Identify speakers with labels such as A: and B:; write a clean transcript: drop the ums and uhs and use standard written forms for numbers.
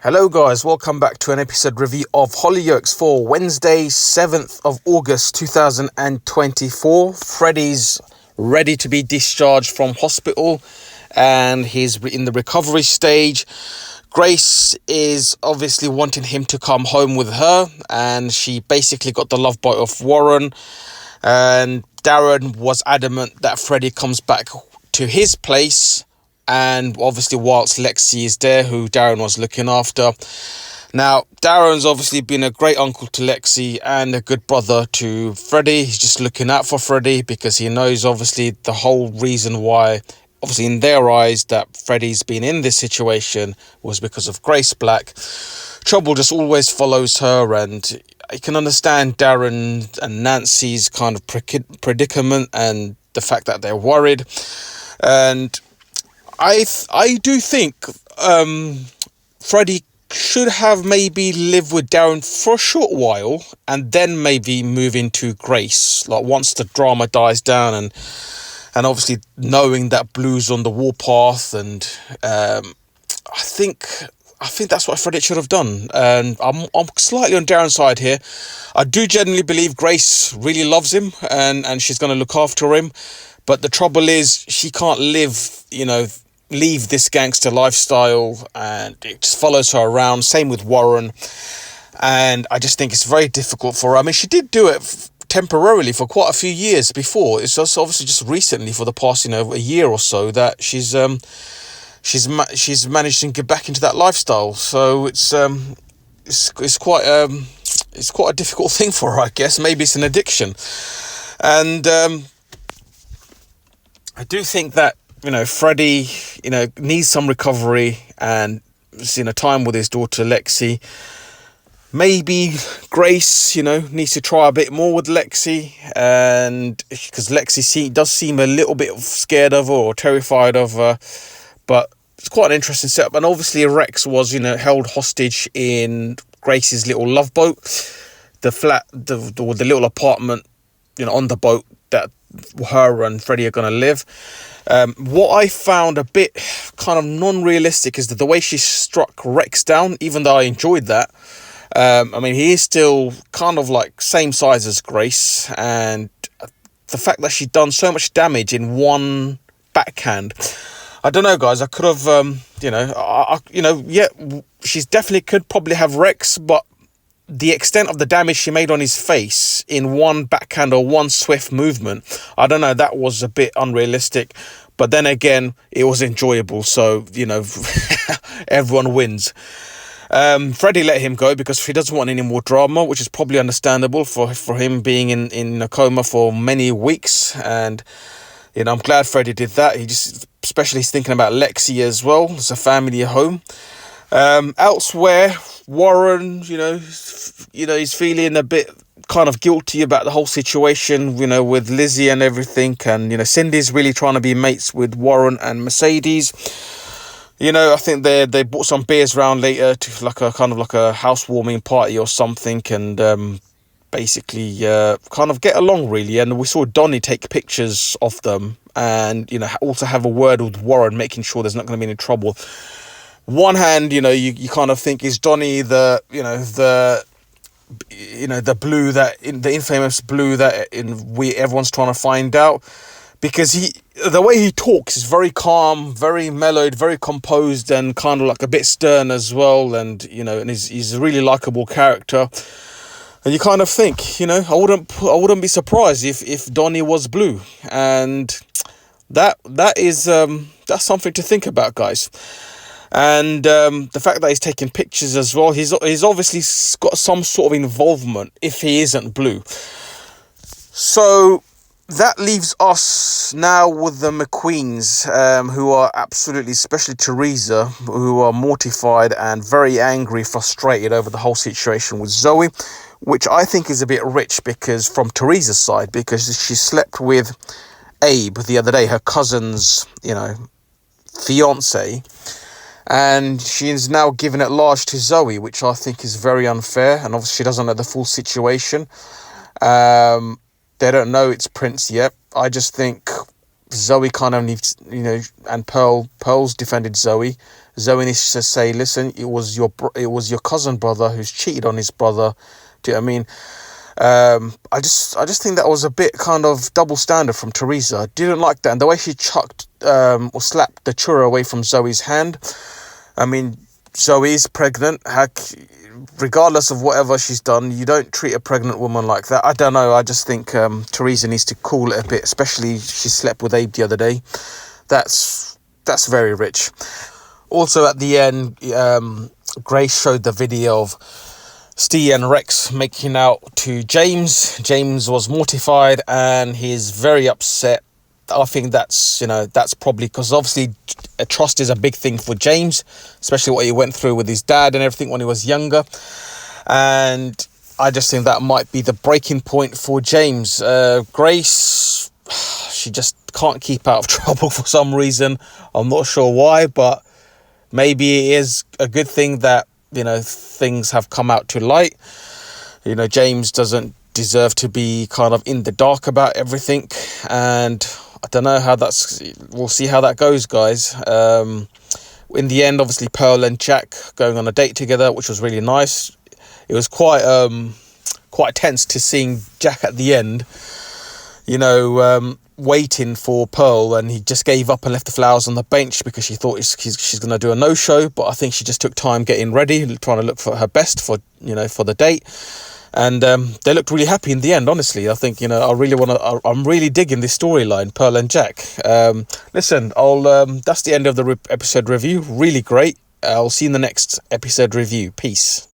A: Hello guys, welcome back to an episode review of Hollyoaks for Wednesday, 7th of August 2024. Freddie's ready to be discharged from hospital and he's in the recovery stage. Grace is obviously wanting him to come home with her, and she basically got the love bite of Warren, and Darren was adamant that Freddie comes back to his place, and obviously whilst Lexi is there, who Darren was looking after. Now, Darren's obviously been a great uncle to Lexi and a good brother to Freddie. He's just looking out for Freddie because he knows obviously the whole reason why, obviously in their eyes, that Freddie's been in this situation was because of Grace Black. Trouble just always follows her, and I can understand Darren and Nancy's kind of predicament and the fact that they're worried. And I do think Freddie should have maybe lived with Darren for a short while and then maybe move into Grace, like once the drama dies down, and obviously knowing that Blue's on the warpath. And I think that's what Freddie should have done. And I'm slightly on Darren's side here. I do genuinely believe Grace really loves him and she's going to look after him. But the trouble is she can't leave this gangster lifestyle, and it just follows her around. Same with Warren. And I just think it's very difficult for her. I mean, she did do it temporarily for quite a few years before. It's just obviously just recently, for the past a year or so, that she's managed to get back into that lifestyle. So it's quite a difficult thing for her, I guess. Maybe it's an addiction. And I do think that Freddie needs some recovery and time with his daughter Lexi. Maybe Grace needs to try a bit more with Lexi, and because Lexi does seem a little bit scared of her or terrified of her. But it's quite an interesting setup. And obviously Rex was held hostage in Grace's little love boat, the flat, the little apartment on the boat that her and Freddie are going to live. What I found a bit kind of non-realistic is that the way she struck Rex down, even though I enjoyed that. I mean, he is still kind of like same size as Grace, and the fact that she's done so much damage in one backhand, I don't know, guys. I could have, she's definitely could probably have Rex, but the extent of the damage she made on his face in one backhand or one swift movement, I don't know, that was a bit unrealistic. But then again, it was enjoyable, so, everyone wins. Freddie let him go because he doesn't want any more drama, which is probably understandable for him being in a coma for many weeks. And, I'm glad Freddie did that. Especially he's thinking about Lexi as well. It's a family home. Elsewhere, Warren, he's feeling a bit kind of guilty about the whole situation, with Lizzie and everything. And, Cindy's really trying to be mates with Warren and Mercedes. I think they bought some beers around later to like a housewarming party or something, and basically kind of get along really. And we saw Donnie take pictures of them and, also have a word with Warren, making sure there's not going to be any trouble. One hand, you kind of think, is Donnie the Blue, the infamous Blue that everyone's trying to find out, because the way he talks is very calm, very mellowed, very composed, and kind of like a bit stern as well. And and he's a really likable character. And you kind of think, I wouldn't be surprised if Donnie was Blue, and that's something to think about, guys. And the fact that he's taking pictures as well, he's obviously got some sort of involvement if he isn't Blue. So that leaves us now with the McQueens, who are absolutely, especially Teresa, who are mortified and very angry, frustrated over the whole situation with Zoe, which I think is a bit rich because from Teresa's side, because she slept with Abe the other day, her cousin's, fiance. And she is now giving it large to Zoe, which I think is very unfair. And obviously she doesn't know the full situation. They don't know it's Prince yet. I just think Zoe kind of needs, and Pearl's defended Zoe. Zoe needs to say, listen, it was your cousin brother who's cheated on his brother. Do you know what I mean? I just think that was a bit kind of double standard from Teresa. I didn't like that, and the way she chucked or slapped the churro away from Zoe's hand. I mean, Zoe's pregnant. Regardless of whatever she's done, you don't treat a pregnant woman like that. I don't know. I just think Teresa needs to cool it a bit, especially she slept with Abe the other day. That's very rich. Also at the end, Grace showed the video of STE and Rex making out to James. James was mortified and he's very upset. I think that's probably because obviously trust is a big thing for James, especially what he went through with his dad and everything when he was younger. And I just think that might be the breaking point for James. Grace, she just can't keep out of trouble for some reason. I'm not sure why, but maybe it is a good thing that, things have come out to light. James doesn't deserve to be kind of in the dark about everything. And I don't know we'll see how that goes, guys. In the end, obviously, Pearl and Jack going on a date together, which was really nice. It was quite tense to seeing Jack at the end, waiting for Pearl, and he just gave up and left the flowers on the bench because she thought she's going to do a no-show. But I think she just took time getting ready, trying to look for her best for the date. And they looked really happy in the end, honestly. I think, I'm really digging this storyline, Pearl and Jack. Listen, that's the end of the episode review. Really great. I'll see you in the next episode review. Peace.